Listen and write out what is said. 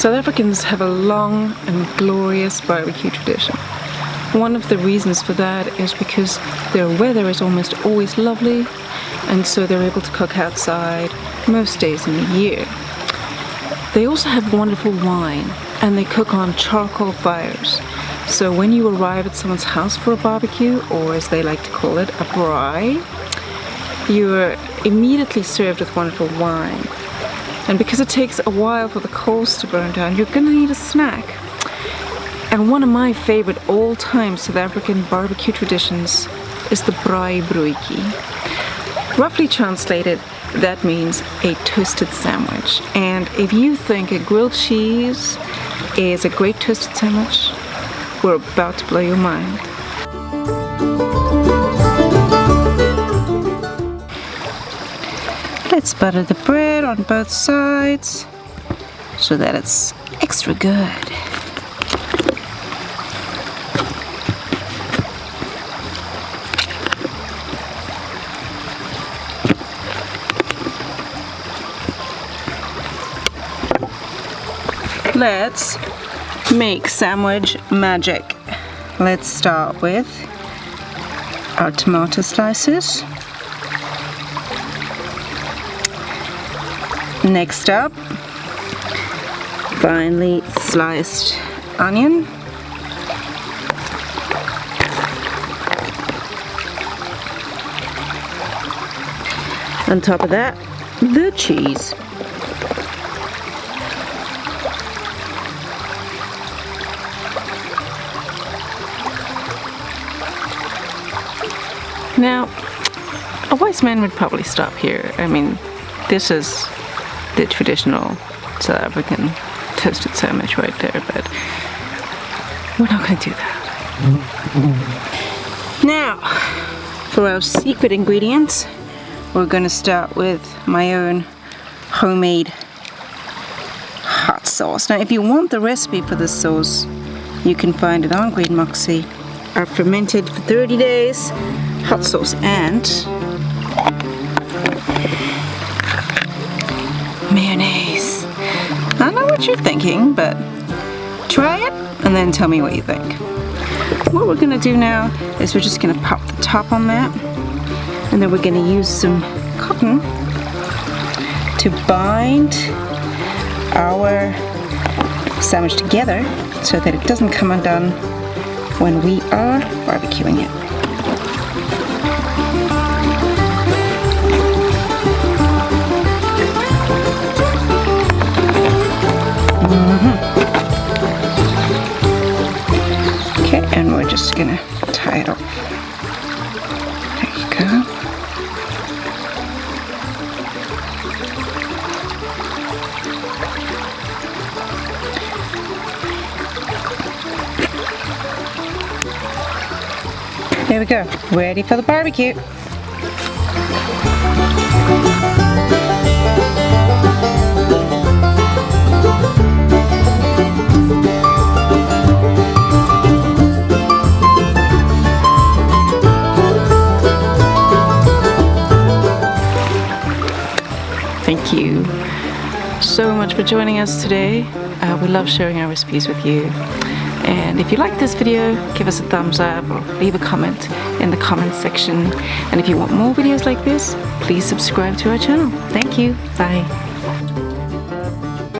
South Africans have a long and glorious barbecue tradition. One of the reasons for that is because their weather is almost always lovely, and so they're able to cook outside most days in the year. They also have wonderful wine, and they cook on charcoal fires. So when you arrive at someone's house for a barbecue, or as they like to call it, a braai, you're immediately served with wonderful wine. And because it takes a while for the coals to burn down, you're gonna need a snack. And one of my favorite all-time South African barbecue traditions is the braai broodjie. Roughly translated, that means a toasted sandwich. And if you think a grilled cheese is a great toasted sandwich, we're about to blow your mind. Let's butter the bread on both sides so that it's extra good. Let's make sandwich magic. Let's start with our tomato slices. Next up, finely sliced onion. On top of that, the cheese. Now, a wise man would probably stop here. I mean, this is the traditional South African toasted sandwich right there, but we're not going to do that. Now, for our secret ingredients, we're going to start with my own homemade hot sauce. Now, if you want the recipe for this sauce, you can find it on Greenmoxie. Our fermented for 30 days hot sauce and mayonnaise. I know what you're thinking, but try it and then tell me what you think. What we're gonna do now is we're just gonna pop the top on that, and then we're gonna use some cotton to bind our sandwich together so that it doesn't come undone when we are barbecuing it. Okay, and we're just gonna tie it off. There you go. There we go, ready for the barbecue. Thank you so much for joining us today. We love sharing our recipes with you. And if you like this video, give us a thumbs up or leave a comment in the comments section. And if you want more videos like this, please subscribe to our channel. Thank you. Bye.